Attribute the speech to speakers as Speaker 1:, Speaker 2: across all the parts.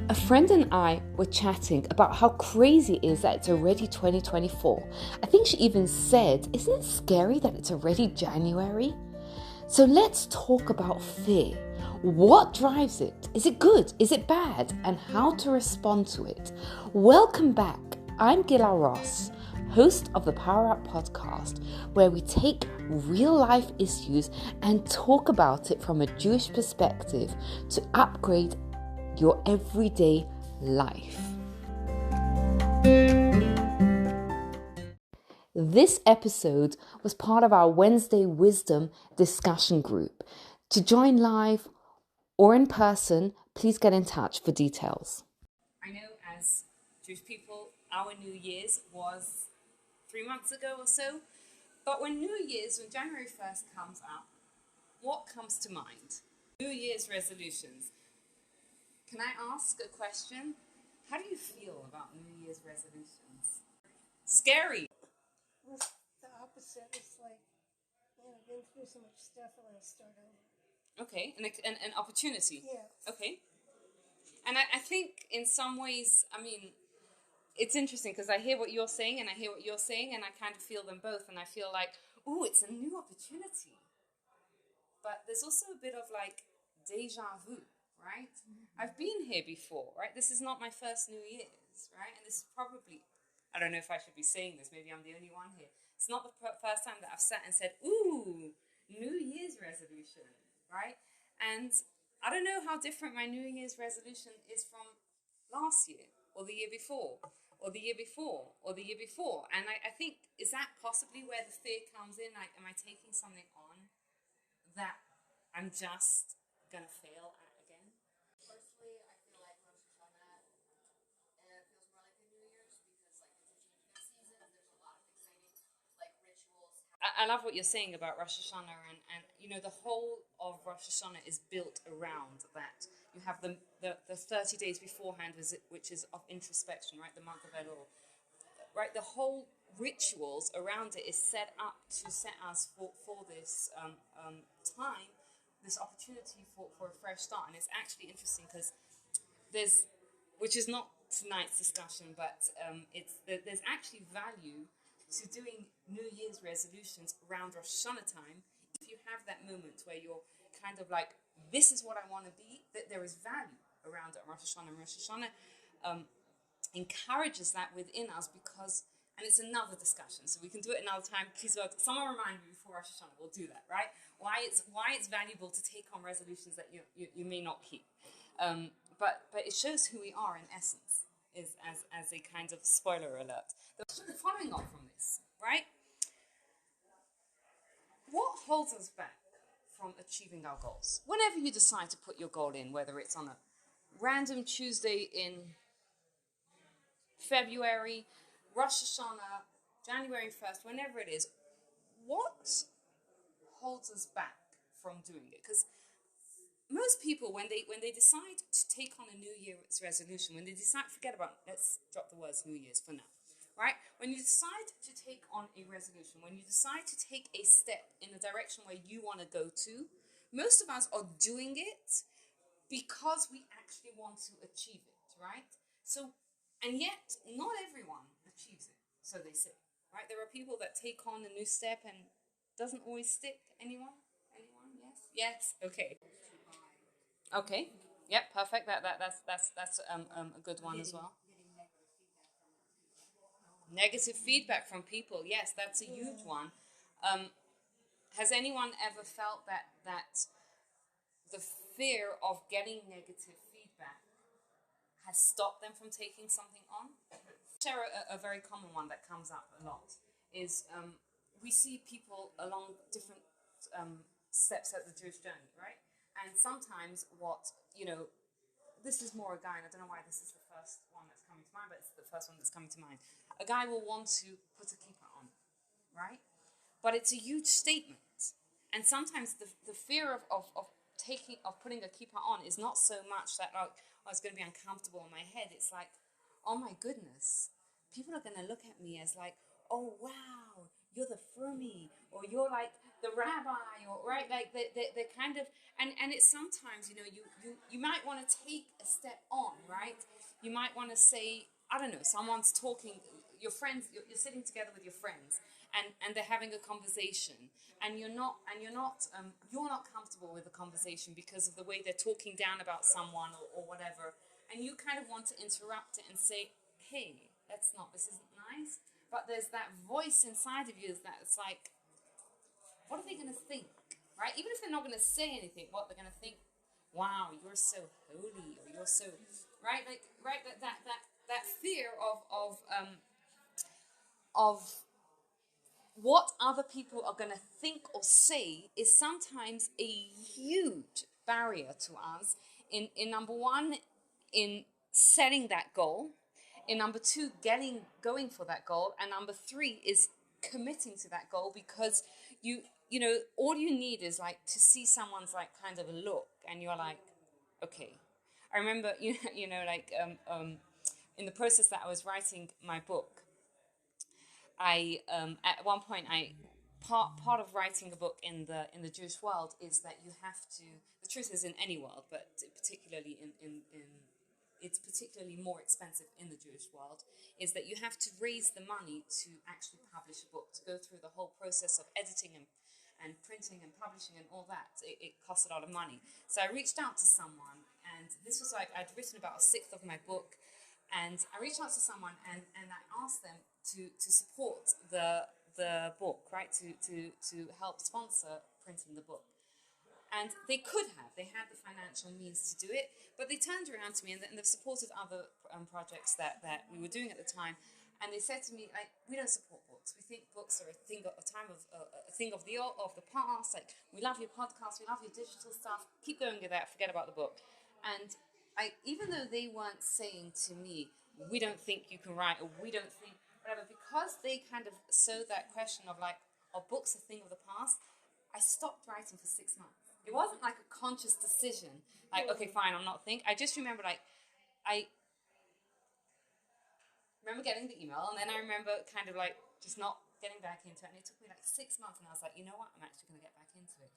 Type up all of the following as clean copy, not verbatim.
Speaker 1: A friend and I were chatting about how crazy it is that it's already 2024. I think she even said, isn't it scary that it's already January? So let's talk about fear. What drives it? Is it good? Is it bad? And how to respond to it. Welcome back. I'm Gila Ross, host of the Power Up podcast, where we take real life issues and talk about it from a Jewish perspective to upgrade your everyday life. This episode was part of our Wednesday Wisdom discussion group. To join live or in person, please get in touch for details.
Speaker 2: I know as Jewish people, our New Year's was 3 months ago or so. But when January 1st comes up, what comes to mind? New Year's resolutions. Can I ask a question? How do you feel about New Year's resolutions? Scary.
Speaker 3: It's the opposite. It's like, I've been through so much stuff, I want to start over.
Speaker 2: Okay, an opportunity.
Speaker 3: Yeah.
Speaker 2: Okay. And I think in some ways, it's interesting because I hear what you're saying and I hear what you're saying and I kind of feel them both and I feel like, ooh, it's a new opportunity. But there's also a bit of like deja vu, right? Mm-hmm. I've been here before, right? This is not my first New Year's, right? And this is probably, I don't know if I should be saying this, maybe I'm the only one here. It's not the first time that I've sat and said, ooh, New Year's resolution, right? And I don't know how different my New Year's resolution is from last year or the year before or the year before or the year before. And I think, is that possibly where the fear comes in? Like, am I taking something on that I'm just going to fail at again?
Speaker 4: Personally, I feel like Rosh Hashanah feels more like a New Year's because like it's a change of season. There's a lot of exciting like rituals.
Speaker 2: I love what you're saying about Rosh Hashanah and you know the whole of Rosh Hashanah is built around that. You have the 30 days beforehand, which is of introspection, right? The month of Elul, right? The whole rituals around it is set up to set us for this time, this opportunity for a fresh start. And it's actually interesting because which is not tonight's discussion, but there's actually value to doing New Year's resolutions around Rosh Hashanah time. If you have that moment where you're kind of like, this is what I want to be, that there is value around it on Rosh Hashanah. And Rosh Hashanah encourages that within us because, and it's another discussion, so we can do it another time. Please, someone remind me before Rosh Hashanah, we'll do that, right? Why it's valuable to take on resolutions that you may not keep. But it shows who we are in essence, is as a kind of spoiler alert. Following on from this, right? What holds us back from achieving our goals? Whenever you decide to put your goal in, whether it's on a random Tuesday in February, Rosh Hashanah, January 1st, whenever it is, what holds us back from doing it? Because most people, when they decide to take on a New Year's resolution, when they decide, let's drop the words New Year's for now, right? When you decide to take on a resolution, when you decide to take a step in the direction where you want to go to, most of us are doing it because we actually want to achieve it, right? So, and yet, not everyone achieves it, so they say, right? There are people that take on a new step and doesn't always stick. Anyone? Yes? Yes? Okay. Okay. Yep, perfect. That's a good one as well. Negative feedback from people. Yes, that's a huge one. Has anyone ever felt that the fear of getting negative feedback has stopped them from taking something on? Share a very common one that comes up a lot is we see people along different steps at the Jewish journey, right? And sometimes this is more a guy, and I don't know why this is the first one that's coming to mind, but it's the first one that's coming to mind. A guy will want to put a kippah on, right? But it's a huge statement. And sometimes the fear of putting a kippah on is not so much that it's going to be uncomfortable on my head. It's like, oh my goodness, people are going to look at me as like, oh wow, you're the Fermi, or you're like the rabbi, or right, like they're kind of, and it's sometimes, you might want to take a step on, right? You might want to say, I don't know, someone's talking, your friends, you're sitting together with your friends, and they're having a conversation, and you're not comfortable with the conversation because of the way they're talking down about someone, or whatever, and you kind of want to interrupt it and say, hey, this isn't nice. But there's that voice inside of you that's like, what are they going to think, right? Even if they're not going to say anything, what they're going to think, wow, you're so holy, or you're so, right? Like, right, that fear of what other people are going to think or say is sometimes a huge barrier to us in number one, in setting that goal, in number two, going for that goal, and number three is committing to that goal, because all you need is like to see someone's like kind of a look, and you're like, okay. I remember in the process that I was writing my book, I at one point part of writing a book in the Jewish world is that you have to, the truth is in any world, but particularly in it's particularly more expensive in the Jewish world, is that you have to raise the money to actually publish a book, to go through the whole process of editing and printing and publishing and all that. It costs a lot of money. So I reached out to someone, and this was like, I'd written about a sixth of my book, and I reached out to someone and I asked them to support the book, right, to help sponsor printing the book. And they could have. They had the financial means to do it, but they turned around to me and they've supported other projects that we were doing at the time. And they said to me, like, we don't support books. We think books are a thing of the past. Like, we love your podcast, we love your digital stuff. Keep going with that. Forget about the book. And even though they weren't saying to me, we don't think you can write, or we don't think whatever, because they kind of sowed that question of like, are books a thing of the past? I stopped writing for 6 months. It wasn't like a conscious decision, like, okay, fine, I'm not think. I just remember, like, I remember getting the email, and then I remember kind of like just not getting back into it. And it took me like 6 months, and I was like, you know what, I'm actually going to get back into it.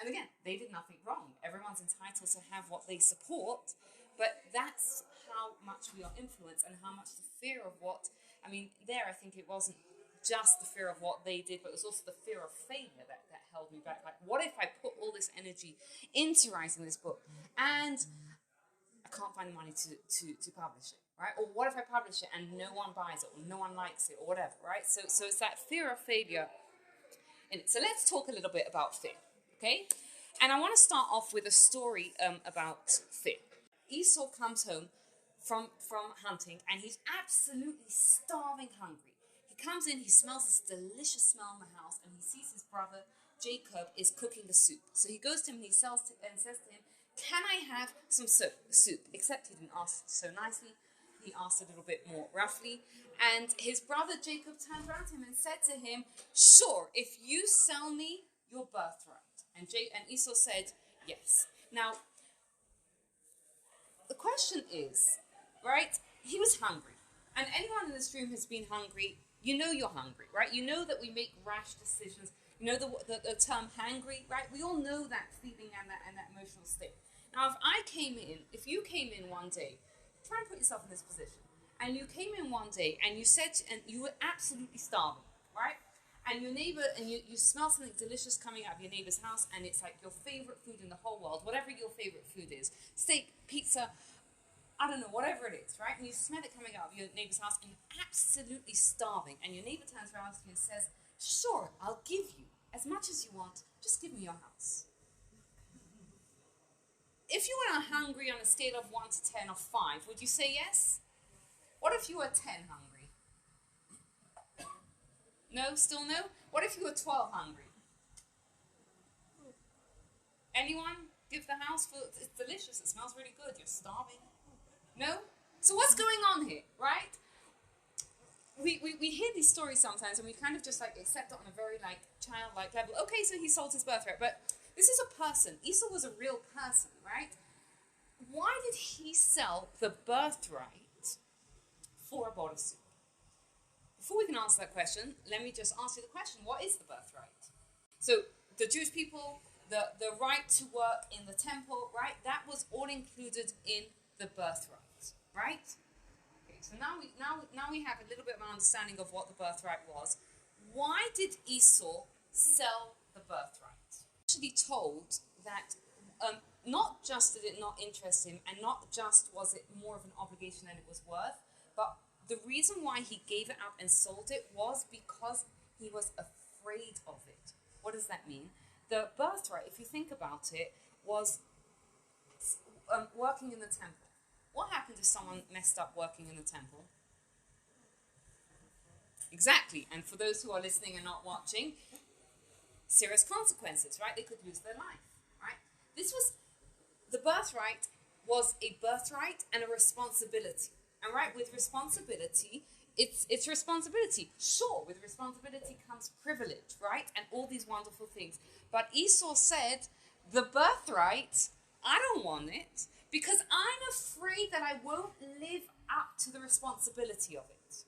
Speaker 2: And again, they did nothing wrong. Everyone's entitled to have what they support, but that's how much we are influenced, and how much the fear of what, I think it wasn't just the fear of what they did, but it was also the fear of failure that held me back. Like, what if I put all this energy into writing this book and I can't find the money to publish it, right? Or what if I publish it and no one buys it, or no one likes it, or whatever, right? So it's that fear of failure in it. So let's talk a little bit about fear, okay? And I want to start off with a story about fear. Esau comes home from hunting, and he's absolutely starving hungry. He comes in, he smells this delicious smell in the house, and he sees his brother Jacob is cooking the soup. So he goes to him and he says to him, can I have some soup? Except he didn't ask so nicely. He asked a little bit more roughly. And his brother Jacob turned around to him and said to him, sure, if you sell me your birthright. And Esau said, yes. Now, the question is, right, he was hungry. And anyone in this room has been hungry. You know you're hungry, right? You know that we make rash decisions. You know the term hangry, right? We all know that feeling and that emotional state. Now, if you came in one day, try and put yourself in this position, and you came in one day and you said, and you were absolutely starving, right? And your neighbor, and you smell something delicious coming out of your neighbor's house, and it's like your favorite food in the whole world, whatever your favorite food is, steak, pizza, I don't know, whatever it is, right? And you smell it coming out of your neighbor's house, and you're absolutely starving, and your neighbor turns around to you and says, sure, I'll give you as much as you want, just give me your house. If you were hungry on a scale of 1 to 10 or 5, would you say yes? What if you were 10 hungry? No? Still no? What if you were 12 hungry? Anyone? Give the house full? It's delicious. It smells really good. You're starving. No? So what's going on here, right? We hear these stories sometimes, and we kind of just like accept it on a very like childlike level. Okay, so he sold his birthright, but this is a person. Esau was a real person, right? Why did he sell the birthright for a bowl of soup? before we can answer that question, let me just ask you the question, what is the birthright? So the Jewish people, the right to work in the temple, right? That was all included in the birthright, right? Okay, so now we have a little bit of an understanding of what the birthright was. Why did Esau sell the birthright? Actually told that not just did it not interest him, and not just was it more of an obligation than it was worth, but the reason why he gave it up and sold it was because he was afraid of it. What does that mean? The birthright, if you think about it, was working in the temple. What happened if someone messed up working in the temple? Exactly. And for those who are listening and not watching, serious consequences, right? They could lose their life, right? The birthright was a birthright and a responsibility. And right, with responsibility, it's responsibility. Sure, with responsibility comes privilege, right? And all these wonderful things. But Esau said, the birthright, I don't want it because I'm afraid that I won't live up to the responsibility of it.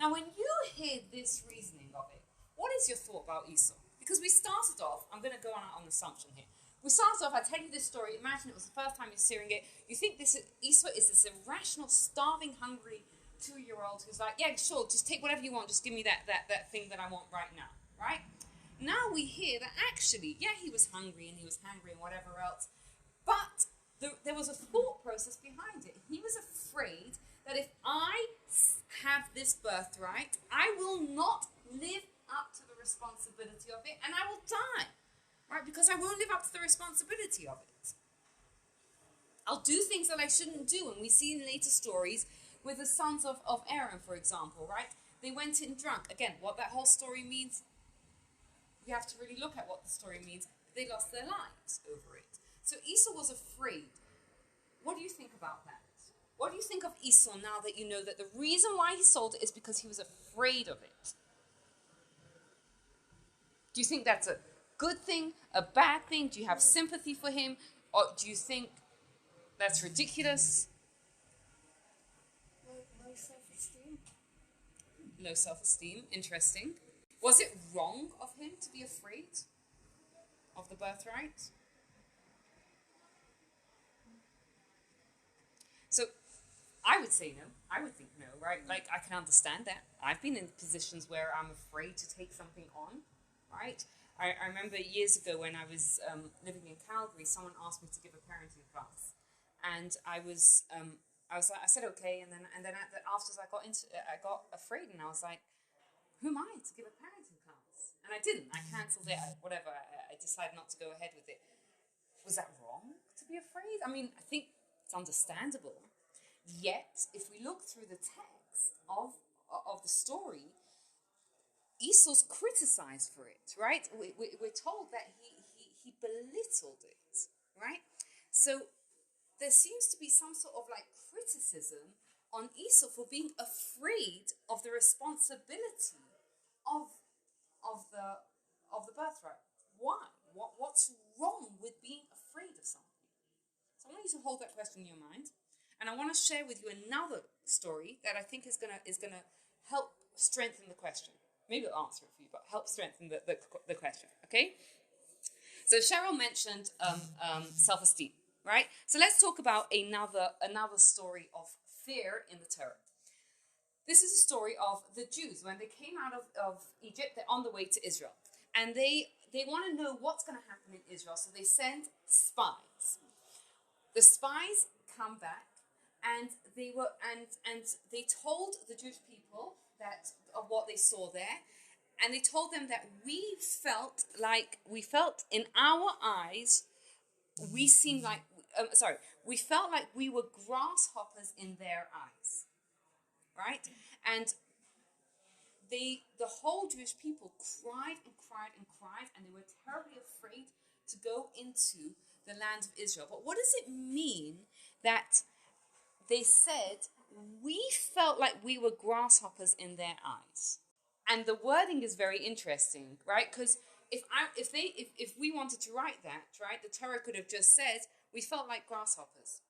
Speaker 2: Now, when you hear this reasoning of it, what is your thought about Esau? Because we started off, I'm going to go on an assumption here. We started off, I tell you this story, imagine it was the first time you're hearing it. You think Esau is this irrational, starving, hungry 2-year-old who's like, yeah, sure, just take whatever you want, just give me that thing that I want right now, right? Now we hear that actually, yeah, he was hungry and whatever else, but there was a thought process behind it. He was afraid that if I have this birthright, I will not live up to the responsibility of it and I will die. Right, because I won't live up to the responsibility of it. I'll do things that I shouldn't do. And we see in later stories with the sons of Aaron, for example, right? They went in drunk. Again, what that whole story means, we have to really look at what the story means. They lost their lives over it. So Esau was afraid. What do you think about that? What do you think of Esau now that you know that the reason why he sold it is because he was afraid of it? Do you think that's a good thing, a bad thing? Do you have sympathy for him? Or do you think that's ridiculous?
Speaker 3: Low self-esteem.
Speaker 2: Low self-esteem, interesting. Was it wrong of him to be afraid of the birthright? So, I would say no. I would think no, right? Like, I can understand that. I've been in positions where I'm afraid to take something on, right? I remember years ago when I was living in Calgary, someone asked me to give a parenting class, and I said okay, and then afterwards I got afraid, and I was like, who am I to give a parenting class? And I didn't. I cancelled it. I decided not to go ahead with it. Was that wrong to be afraid? I mean, I think it's understandable. Yet, if we look through the text of the story, Esau's criticized for it, right? We're told that he belittled it, right? So there seems to be some sort of like criticism on Esau for being afraid of the responsibility of the birthright. Why? What's wrong with being afraid of something? So I want you to hold that question in your mind, and I want to share with you another story that I think is gonna help strengthen the question. Maybe I'll answer it for you, but help strengthen the question, okay? So Cheryl mentioned self-esteem, right? So let's talk about another story of fear in the Torah. This is a story of the Jews. When they came out of Egypt, they're on the way to Israel. And they want to know what's going to happen in Israel, so they send spies. The spies come back, and they told the Jewish people that of what they saw there, and they told them that we felt in our eyes, we felt like we were grasshoppers in their eyes, right? And the whole Jewish people cried and cried and cried, and they were terribly afraid to go into the land of Israel. But what does it mean that they said, we felt like we were grasshoppers in their eyes? And the wording is very interesting, right? Because if we wanted to write that, right, the Torah could have just said, we felt like grasshoppers.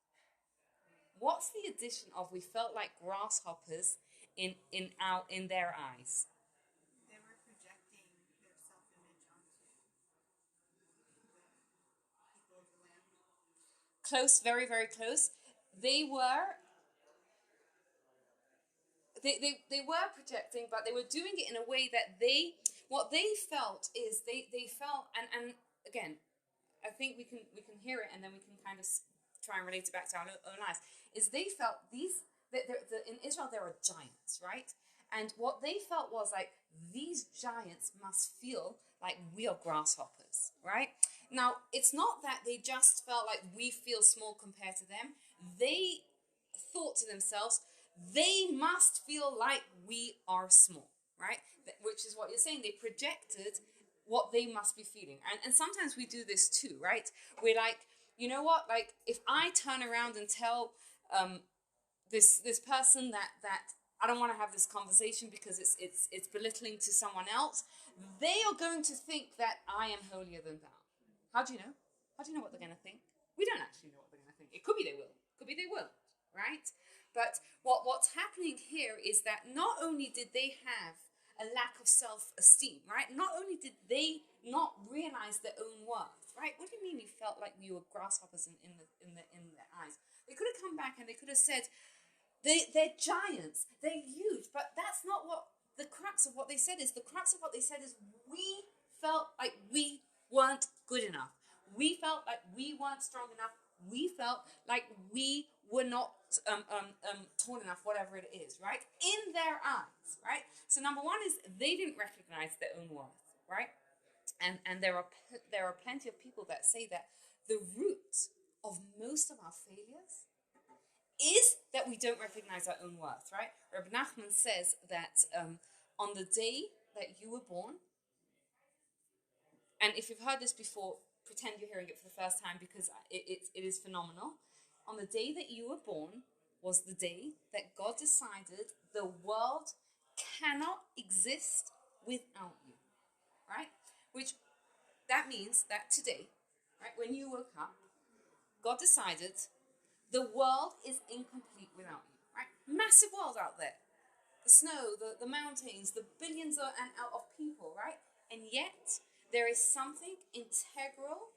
Speaker 2: What's the addition of we felt like grasshoppers in their eyes.
Speaker 5: They were projecting their self-image onto the people of the land.
Speaker 2: Close, very, very close. They were they were projecting, but they were doing it in a way that what they felt is they felt, and again, I think we can hear it, and then we can kind of try and relate it back to our own lives. Is they felt in Israel there are giants, right? And what they felt was like these giants must feel like we are grasshoppers, right? Now it's not that they just felt like we feel small compared to them. They thought to themselves, they must feel like we are small, right? Which is what you're saying. They projected what they must be feeling. And sometimes we do this too, right? We're like, you know what? Like, if I turn around and tell this person that I don't want to have this conversation because it's belittling to someone else, they are going to think that I am holier than thou. How do you know? How do you know what they're going to think? We don't actually know what they're going to think. It could be they will. Could be they won't, right? But what's happening here is that not only did they have a lack of self-esteem, right? Not only did they not realize their own worth, right? What do you mean you felt like you were grasshoppers in their eyes? They could have come back and they could have said, they're giants, they're huge, but that's not what the crux of what they said is. The crux of what they said is we felt like we weren't good enough. We felt like we weren't strong enough. We felt like we were not tall enough, whatever it is, right? In their eyes, right? So number one is they didn't recognize their own worth, right? And there are plenty of people that say that the root of most of our failures is that we don't recognize our own worth, right? Rabbi Nachman says that on the day that you were born, and if you've heard this before, pretend you're hearing it for the first time because it is phenomenal. On the day that you were born was the day that God decided the world cannot exist without you, right? Which that means that today, right, when you woke up, God decided the world is incomplete without you, right? Massive world out there. The snow, the mountains, the billions of people, right? And yet, there is something integral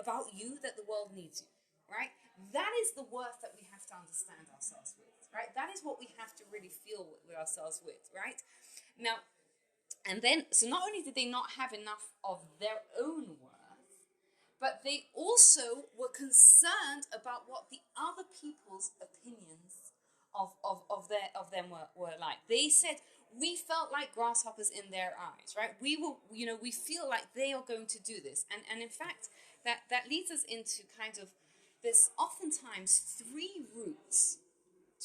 Speaker 2: about you that the world needs you, right? That is the worth that we have to understand ourselves with, right? That is what we have to really feel with ourselves with, right? Now, and then, so not only did they not have enough of their own worth, but they also were concerned about what the other people's opinions of them were like. They said, we felt like grasshoppers in their eyes, right? We feel like they are going to do this. And in fact, that leads us into kind of, there's oftentimes three routes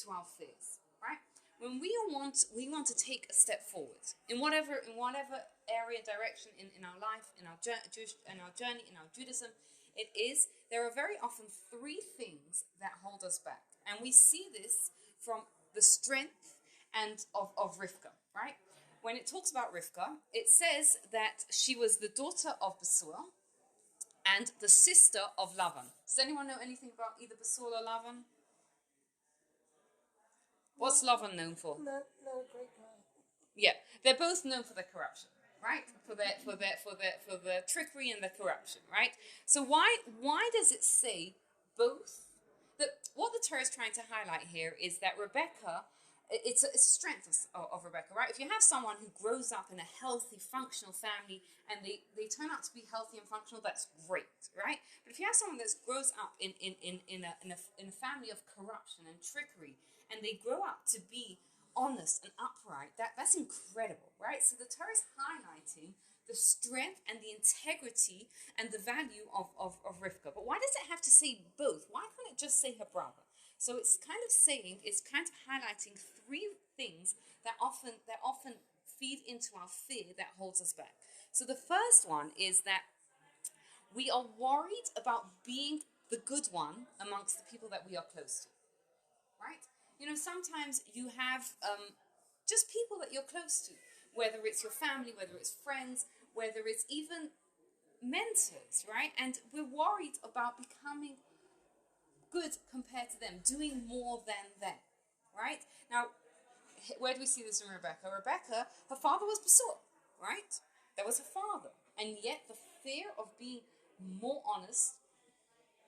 Speaker 2: to our fears, right? When we want to take a step forward in whatever area, direction in our life, in our journey, in our Judaism, there are very often three things that hold us back. And we see this from the strength and of Rivka, right? When it talks about Rivka, it says that she was the daughter of Bethuel and the sister of Lavan. Does anyone know anything about either Bethuel or Lavan? What's Lavan known for?
Speaker 3: Not a great guy.
Speaker 2: Yeah, they're both known for their corruption, right? For the trickery and the corruption, right? So why does it say both? What the Torah is trying to highlight here is that Rebecca, it's a strength of Rebecca, right? If you have someone who grows up in a healthy, functional family and they turn out to be healthy and functional, that's great, right? But if you have someone that grows up in a family of corruption and trickery, and they grow up to be honest and upright, that's incredible, right? So the Torah is highlighting the strength and the integrity and the value of Rivka. But why does it have to say both? Why can't it just say her brother? So it's kind of highlighting three things that often feed into our fear that holds us back. So the first one is that we are worried about being the good one amongst the people that we are close to, right? You know, sometimes you have just people that you're close to, whether it's your family, whether it's friends, whether it's even mentors, right? And we're worried about becoming good compared to them, doing more than them, right? Now, where do we see this in Rebecca? Rebecca, her father was Basur, right? That was her father. And yet the fear of being more honest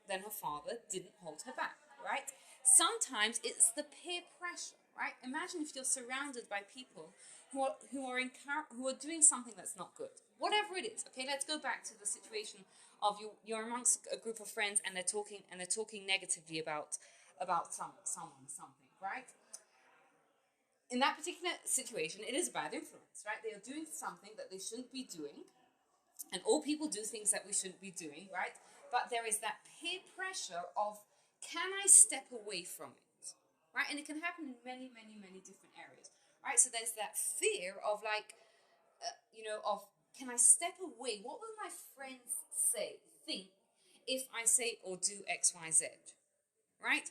Speaker 2: than her father didn't hold her back, right? Sometimes it's the peer pressure, right? Imagine if you're surrounded by people who are doing something that's not good, whatever it is. Okay, let's go back to the situation of you're amongst a group of friends and they're talking negatively about something, right? In that particular situation, it is a bad influence, right? They are doing something that they shouldn't be doing, and all people do things that we shouldn't be doing, right? But there is that peer pressure of, can I step away from it, right? And it can happen in many, many, many different areas, right? So there's that fear of like, can I step away? What will my friends think if I say or do X, Y, Z, right?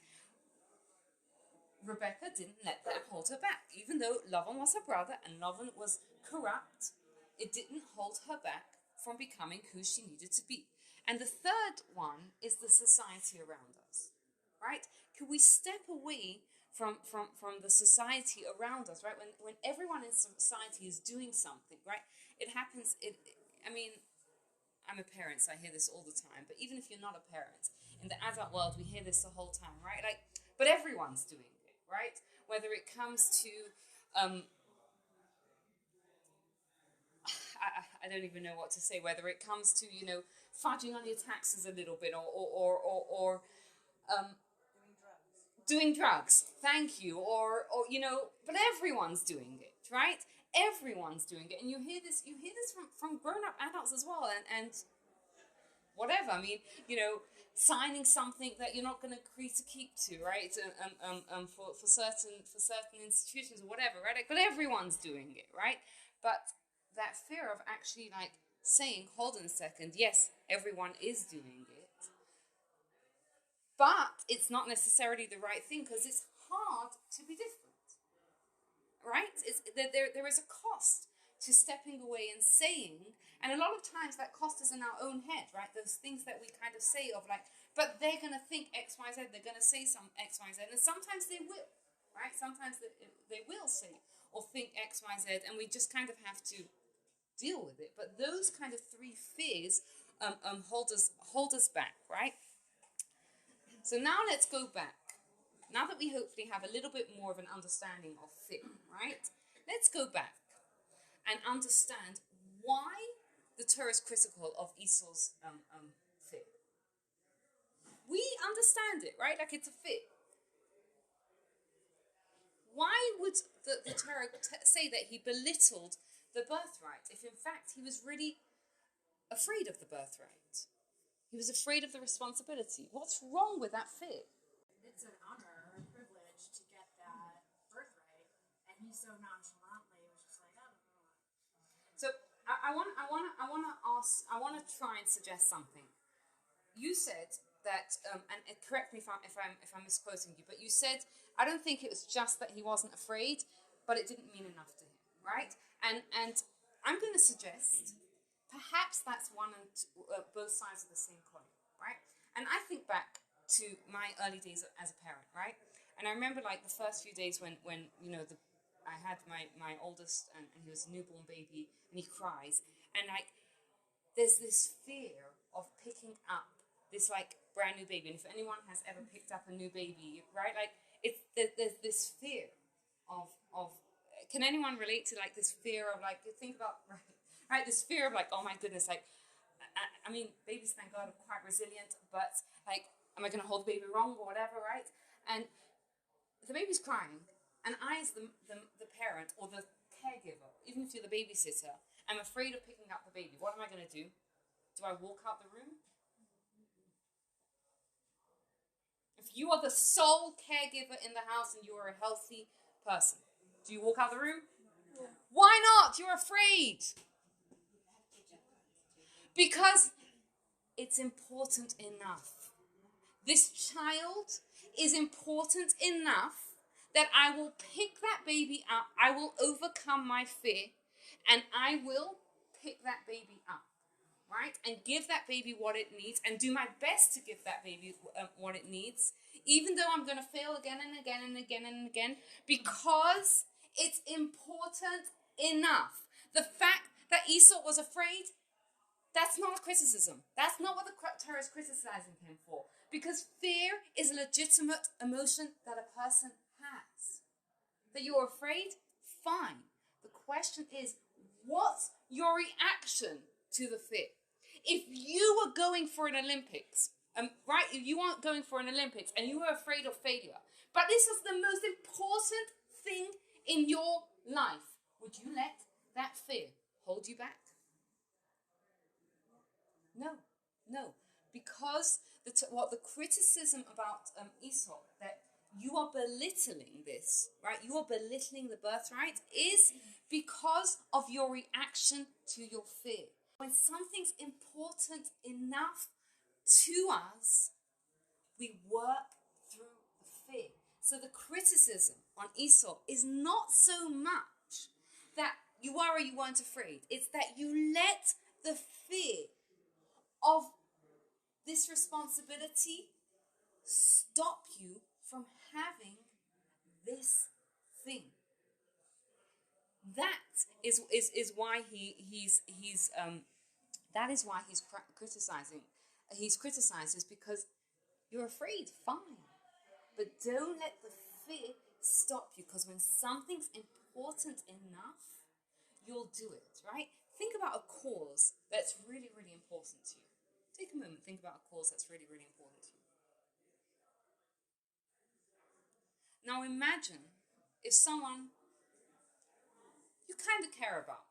Speaker 2: Rebecca didn't let that hold her back. Even though Lavan was her brother and Lavan was corrupt, it didn't hold her back from becoming who she needed to be. And the third one is the society around us, right? Can we step away from the society around us, right? When everyone in society is doing something, right? It happens, I'm a parent, so I hear this all the time. But even if you're not a parent, in the adult world, we hear this the whole time, right? But everyone's doing it, right? Whether it comes to, I don't even know what to say. Whether it comes to, fudging on your taxes a little bit, or doing drugs. Thank you, but everyone's doing it, right? Everyone's doing it, and you hear this from grown-up adults as well, and whatever. I mean, signing something that you're not going to agree to keep to, right? For certain institutions or whatever, right? But everyone's doing it, right? But that fear of actually saying, hold on a second, yes, everyone is doing it, but it's not necessarily the right thing because it's hard to be different, right? There is a cost to stepping away and saying, and a lot of times that cost is in our own head, right? Those things that we kind of say of but they're going to think X, Y, Z, they're going to say some X, Y, Z, and sometimes they will, right? Sometimes they will say or think X, Y, Z, and we just kind of have to deal with it. But those kind of three fears hold us back, right? So now let's go back. Now that we hopefully have a little bit more of an understanding of fear, right? Let's go back and understand why the Torah is critical of Esau's fear. We understand it, right? It's a fear. Why would the Torah say that he belittled the birthright if in fact he was really afraid of the birthright? He was afraid of the responsibility. What's wrong with that fear?
Speaker 4: It's an honor or a privilege to get that birthright, and he so nonchalantly was just like, I don't know.
Speaker 2: So I want to try and suggest something. You said that, and correct me if I'm misquoting you, but you said, I don't think it was just that he wasn't afraid, but it didn't mean enough to him, right? And I'm going to suggest perhaps that's one and both sides of the same coin, right? And I think back to my early days as a parent, right? And I remember the first few days when I had my oldest and he was a newborn baby and he cries, and there's this fear of picking up this brand new baby. And if anyone has ever picked up a new baby, right? There's this fear of can anyone relate to this fear of think about right, this fear of oh my goodness, I mean, babies, thank God, are quite resilient, but am I going to hold the baby wrong or whatever, right? And the baby's crying, and I, as the parent or the caregiver, even if you're the babysitter, I'm afraid of picking up the baby. What am I going to do? Do I walk out the room? If you are the sole caregiver in the house and you are a healthy person, do you walk out the room? Yeah. Why not? You're afraid. Because it's important enough. This child is important enough that I will pick that baby up, I will overcome my fear, and I will pick that baby up, right? And give that baby what it needs, and do my best to give that baby what it needs, even though I'm going to fail again and again and again and again, because It's important enough. The fact that Esau was afraid, that's not a criticism. That's not what the Torah is criticizing him for. Because fear is a legitimate emotion that a person has. That you're afraid, fine. The question is, what's your reaction to the fear? If you were going for an Olympics, right? If you weren't going for an Olympics and you were afraid of failure, but this is the most important thing in your life, would you let that fear hold you back? No. Because what the criticism about Esau, that you are belittling this, right? You are belittling the birthright, is because of your reaction to your fear. When something's important enough to us, we work through the fear. So the criticism on Esau is not so much that you were or you weren't afraid. It's that you let the fear of this responsibility stop you from having this thing. That is why he's that is why he's criticizing. He's criticized is because you're afraid, fine, but don't let the fear stop you. Because when something's important enough, you'll do it. Right? Think about a cause that's really, really important to you. Take a moment, think about a cause that's really, really important to you. Now imagine if someone you kind of care about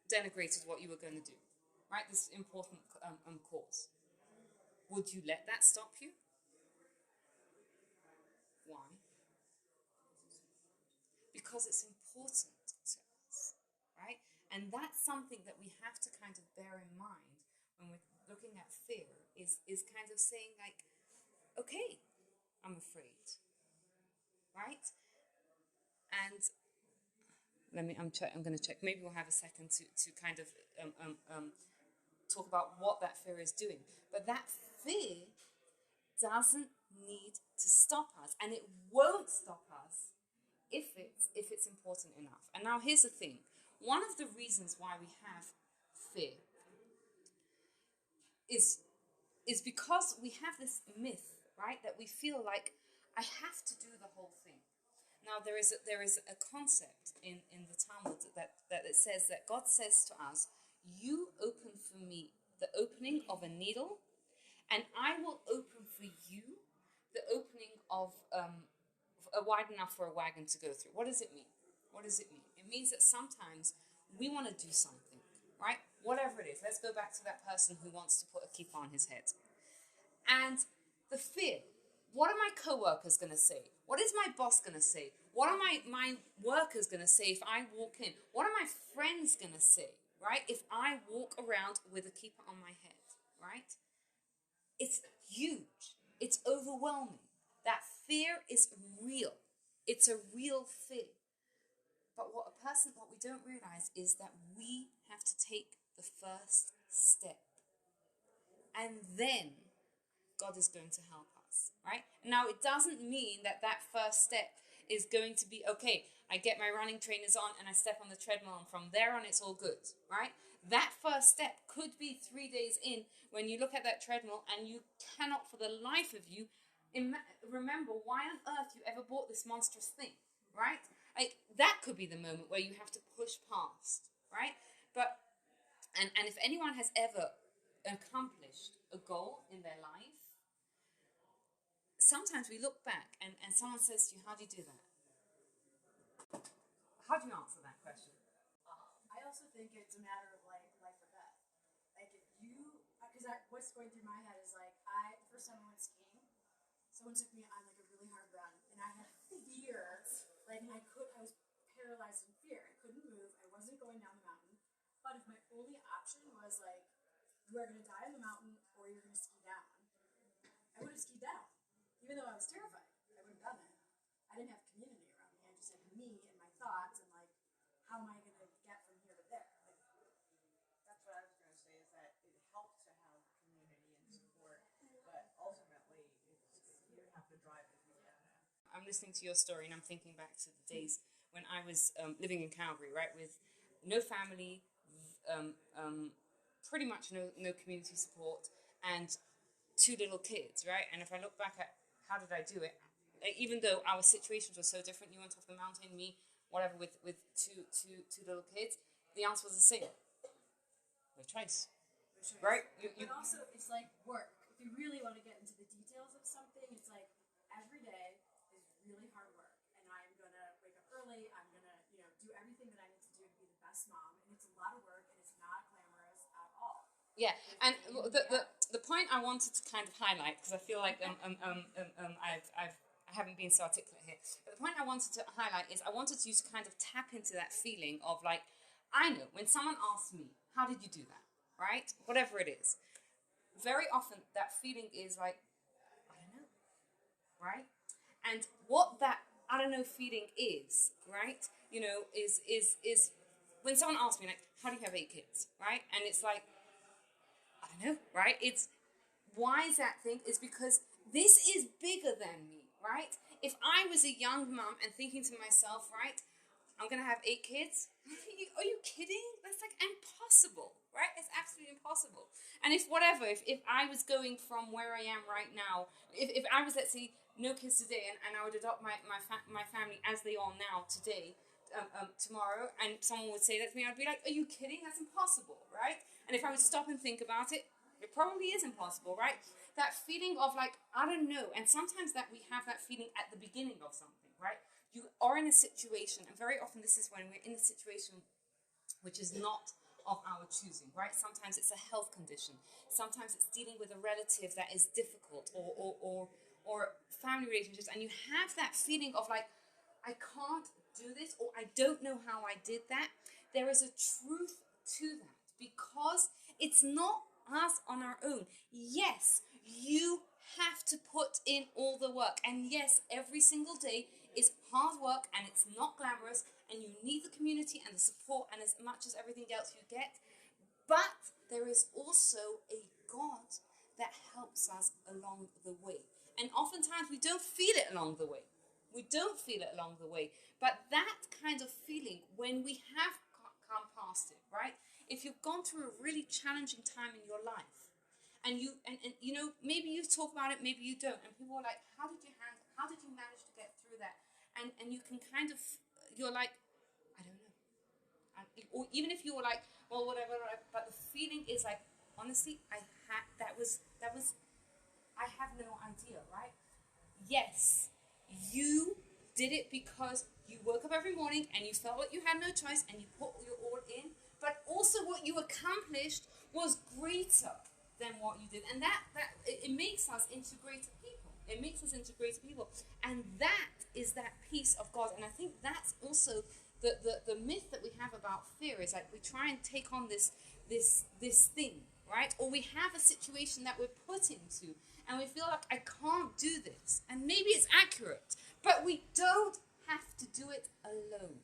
Speaker 2: denigrated what you were going to do, right? This important cause. Would you let that stop you? Why? Because it's important to us, right? And that's something that we have to kind of bear in mind when we're looking at fear, is kind of saying like, okay, I'm afraid, right? And I'm going to check. Maybe we'll have a second to kind of talk about what that fear is doing. But that fear doesn't need to stop us, and it won't stop us if it's important enough. And now here's the thing. One of the reasons why we have fear is because we have this myth, right? That we feel like I have to do the whole thing. Now there is a concept in the Talmud that it says that God says to us, you open for me the opening of a needle, and I will open for you the opening of wide enough for a wagon to go through. What does it mean? What does it mean? It means that sometimes we want to do something, right? Whatever it is. Let's go back to that person who wants to put a kippah on his head. And the fear, what are my co-workers going to say? What is my boss going to say? What are my workers going to say if I walk in? What are my friends going to say, right? If I walk around with a kippah on my head, right? It's huge. It's overwhelming. That fear is real. It's a real fear. But what we don't realize is that we have to take the first step. And then God is going to help us, right? Now, it doesn't mean that first step is going to be, okay, I get my running trainers on and I step on the treadmill, and from there on it's all good, right? That first step could be 3 days in when you look at that treadmill and you cannot for the life of you remember why on earth you ever bought this monstrous thing, right? Like, that could be the moment where you have to push past, right? But, and if anyone has ever accomplished a goal in their life, sometimes we look back and someone says to you, how do you do that? How do you answer that question?
Speaker 4: I also think it's a matter of like life or death. Like if you, because what's going through my head is like, the first time I went skiing, someone took me on like a really hard run, and I had fear. Like I was paralyzed in fear. I couldn't move. I wasn't going down the mountain. But if my only option was like, you are going to die on the mountain or you're going to ski down, I would have skied down. Even though I was terrified, I would have done it. I didn't have community around me. I just had me and my thoughts and like, how am I going to get from here to there? Like,
Speaker 5: That's what I was going to say, is that it helps to have community and support, but ultimately you have to drive if you can.
Speaker 2: I'm listening to your story and I'm thinking back to the days when I was living in Calgary, right, with no family, pretty much no community support, and two little kids, right? And if I look back at how did I do it, even though our situations were so different, you went off the mountain, me, whatever, with two little kids, the answer was the same. No choice, right?
Speaker 4: But also, it's like work. If you really want to get into the details of something, it's like every day is really hard work, and I'm gonna wake up early. I'm gonna, do everything that I need to do to be the best mom, and it's a lot of work, and it's not glamorous at all.
Speaker 2: Yeah, and the point I wanted to kind of highlight, because I feel like I haven't been so articulate here. But the point I wanted to highlight is I wanted you to kind of tap into that feeling of like, I know when someone asks me, how did you do that, right? Whatever it is. Very often that feeling is like, I don't know, right? And what that I don't know feeling is, right? Is when someone asks me like, how do you have 8 kids, right? And it's like, I don't know, right? It's why is that thing? Is because this is bigger than me, right? If I was a young mom and thinking to myself, right, I'm gonna have 8 kids. Are you kidding? That's like impossible, right? It's absolutely impossible. And if I was going from where I am right now, if I was, let's say, no kids today, and I would adopt my family as they are now today, tomorrow, and someone would say that to me, I'd be like, are you kidding? That's impossible, right? And if I was to stop and think about it, it probably is impossible, right? That feeling of like, I don't know. And sometimes that we have that feeling at the beginning of something, right? You are in a situation, and very often this is when we're in a situation which is not of our choosing, right? Sometimes it's a health condition. Sometimes it's dealing with a relative that is difficult, or family relationships, and you have that feeling of like, I can't do this, or I don't know how I did that. There is a truth to that, because it's not us on our own. Yes, you have to put in all the work, and yes, every single day is hard work, and it's not glamorous, and you need the community and the support and as much as everything else you get. But there is also a God that helps us along the way, and oftentimes we don't feel it along the way. But that kind of feeling, when we have come past it, right? If you've gone through a really challenging time in your life, and maybe you talk about it, maybe you don't, and people are like, how did you manage to get through that? And you can kind of, you're like, I don't know. Or even if you were like, well, whatever, but the feeling is like, honestly, I have no idea, right? Yes, you did it because you woke up every morning and you felt like you had no choice and you put your all in, but also what you accomplished was greater than what you did, and that it makes us into greater people. And that is that peace of God. And I think that's also the myth that we have about fear, is like we try and take on this thing, right? Or we have a situation that we're put into and we feel like, I can't do this, and maybe it's accurate, but we don't have to do it alone.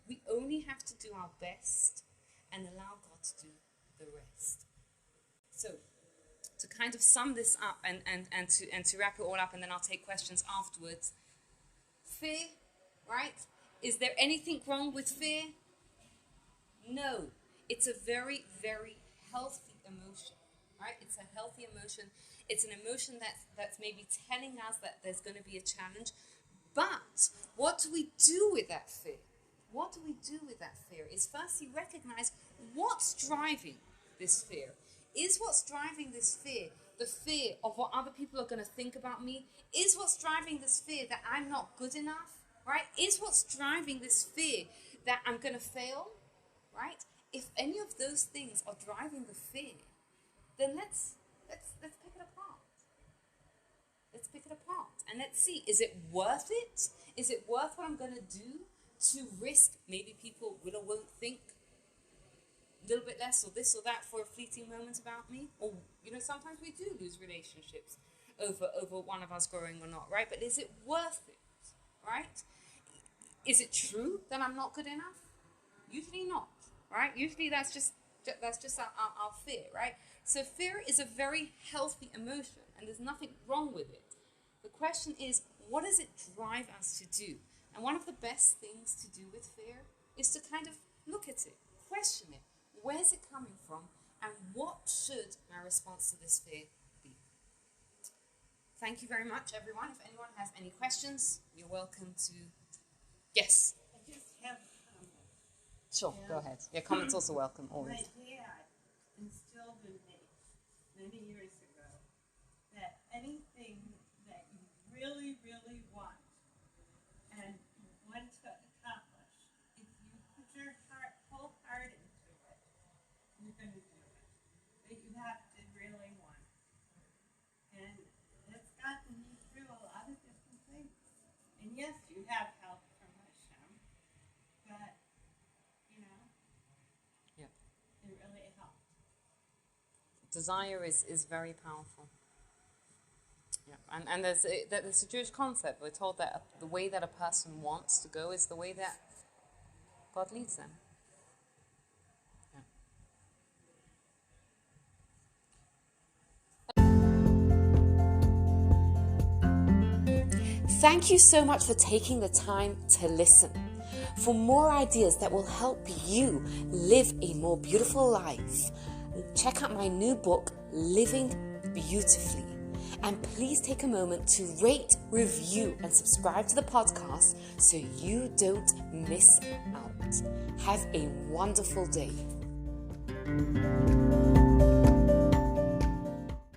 Speaker 2: We only have to do our best and allow God to do the rest. So, to kind of sum this up and to wrap it all up, and then I'll take questions afterwards. Fear, right? Is there anything wrong with fear? No. It's a very, very healthy emotion, right? It's a healthy emotion. It's an emotion that's maybe telling us that there's going to be a challenge. But what do we do with that fear? What do we do with that fear is firstly recognize what's driving this fear. Is what's driving this fear the fear of what other people are going to think about me? Is what's driving this fear that I'm not good enough, right? Is what's driving this fear that I'm going to fail, right? If any of those things are driving the fear, then let's pick it apart. Let's pick it apart and let's see, is it worth it? Is it worth what I'm going to do to risk maybe people will or won't think a little bit less or this or that for a fleeting moment about me? Or, sometimes we do lose relationships over one of us growing or not, right? But is it worth it, right? Is it true that I'm not good enough? Usually not, right? Usually that's just our fear, right? So fear is a very healthy emotion, and there's nothing wrong with it. The question is, what does it drive us to do? And one of the best things to do with fear is to kind of look at it, question it. Where's it coming from? And what should my response to this fear be? Thank you very much, everyone. If anyone has any questions, you're welcome to... Yes?
Speaker 5: I just have a comment.
Speaker 2: Sure, go ahead. Your comments also welcome,
Speaker 5: My
Speaker 2: always.
Speaker 5: dad instilled in me many years ago that anything that you really, really want and you want to accomplish, if you put your whole heart into it, you're going to do it. But you have to really want it. And it's gotten me through a lot of different things. And yes, you have help from Hashem, but, you know,
Speaker 2: Yeah.
Speaker 5: it really helped.
Speaker 2: Desire is very powerful. Yeah. And there's a Jewish concept. We're told that the way that a person wants to go is the way that God leads them. Yeah.
Speaker 1: Thank you so much for taking the time to listen. For more ideas that will help you live a more beautiful life, check out my new book, Living Beautifully. And please take a moment to rate, review, and subscribe to the podcast so you don't miss out. Have a wonderful day.